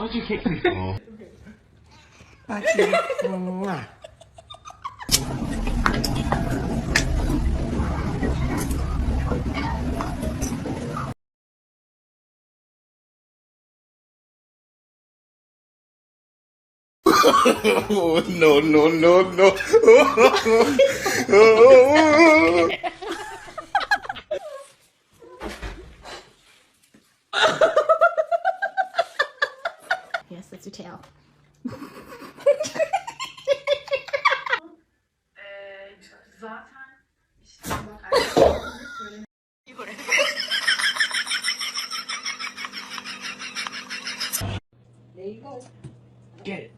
Why'd you kick me for? Oh, no, no, no, no. Yes, that's your tail. There you go. Get it.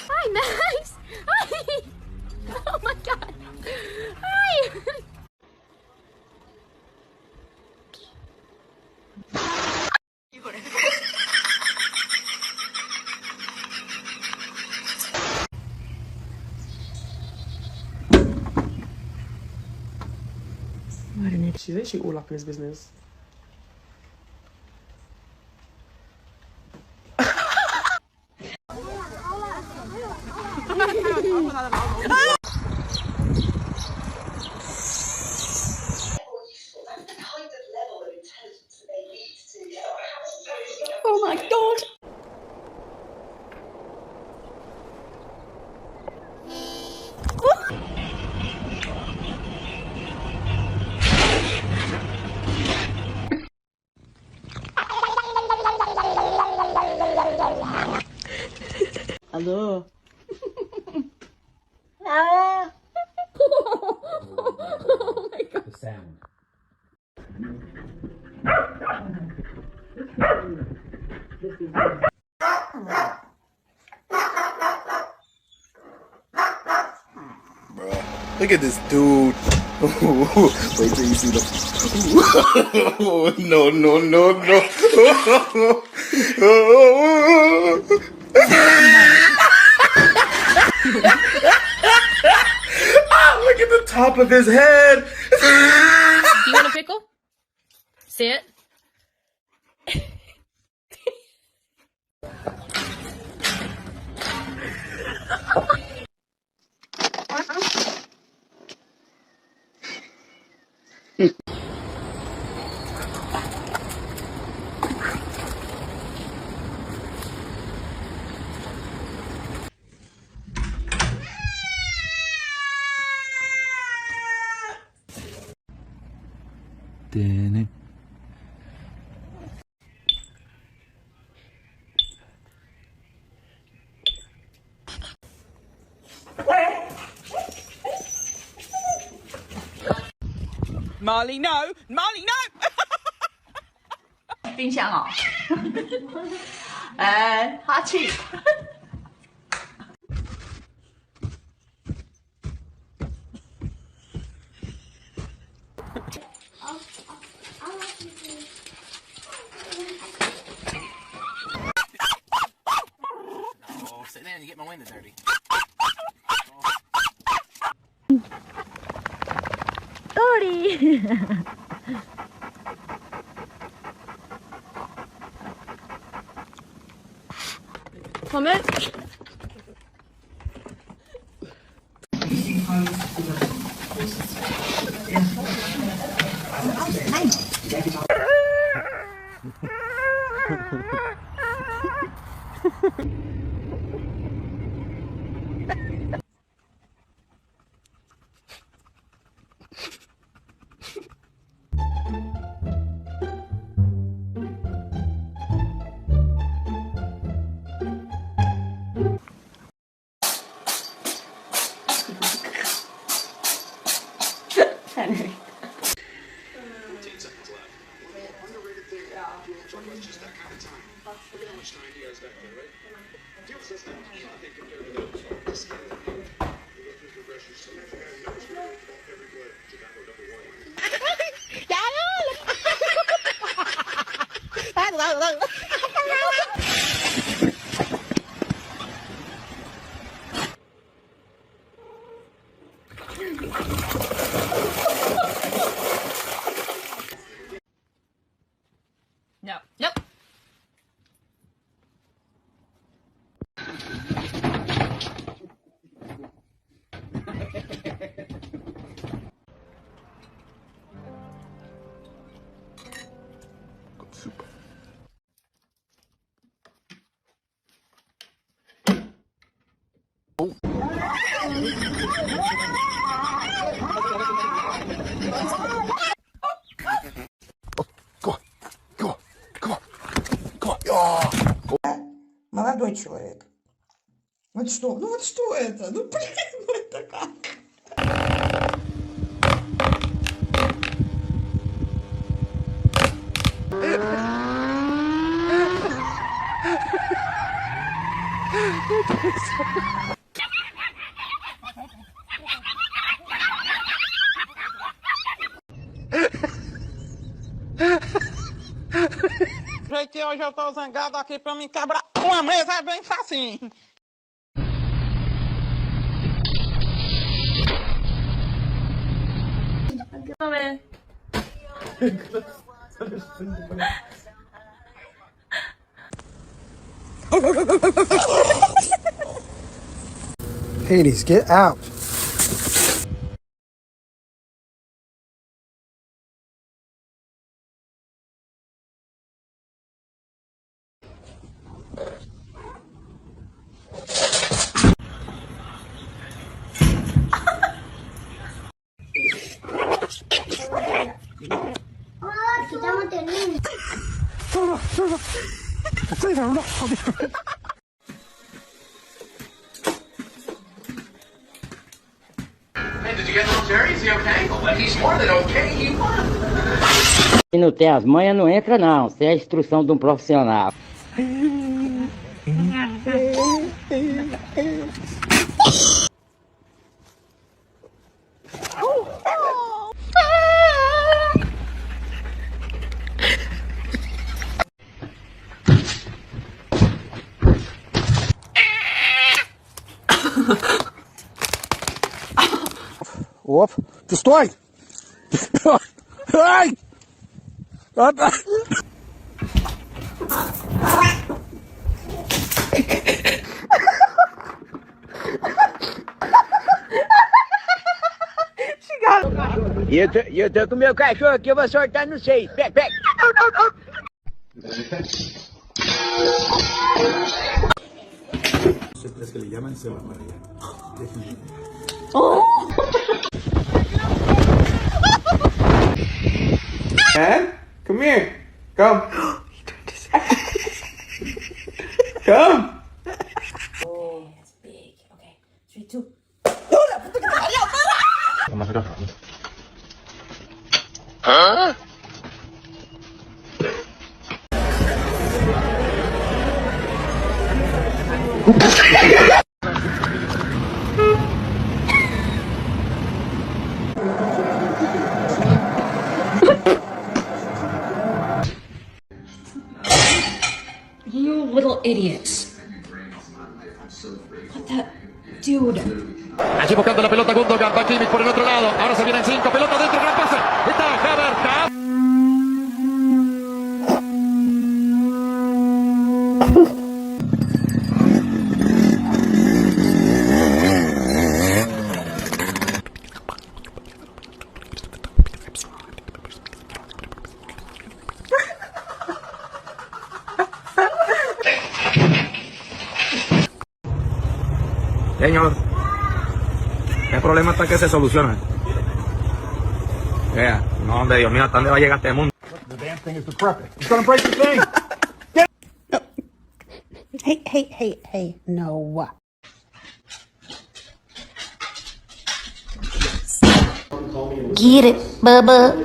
Hi, Max! Hi! Oh my god! Hi! She's literally all up in his business. Oh my god! Hello. Oh my god. The sound. Look at this dude. Wait till you see the. No, no, no, no. Look at the top of his head. You want a pickle? Sit. Dinner. Marley, no! Marley, no! 冰箱哦。哈气。Oh, sit there and you get my window dirty. Sorry. Comment? Henry. 10 seconds left. No. Nope. Super. Молодой человек. Вот что? Ну вот что это? Ну блин, ну это как? Gente, hoje eu tô zangado aqui pra me quebrar uma mesa, é bem facinho. Come. Hades, get out. Hey, did you get little Jerry? Is he okay? Well, he's more than okay. He won. Se não tem as manhas, não entra não. Isso é a instrução de um profissional. Off. Destroy. Ai! E eu tô com o meu cachorro aqui, eu vou soltar no 6. Pega, pega. Es que le llaman se va a María. Man, come here. Come. Come. Oh, it's big. Okay. 3, 2. You little idiots. What the... Dude. Allí buscando la pelota Gundogan, va Kimmich por el otro lado. Ahora se vienen 5, pelota dentro, gran pase. Está Havertz. Señor, el problema está que se soluciona. Yeah. No, hombre, Dios mío, ¿hasta dónde va a llegar este mundo? The damn thing is decrepit. It's gonna break the thing. Hey, no. Get it, Bubba.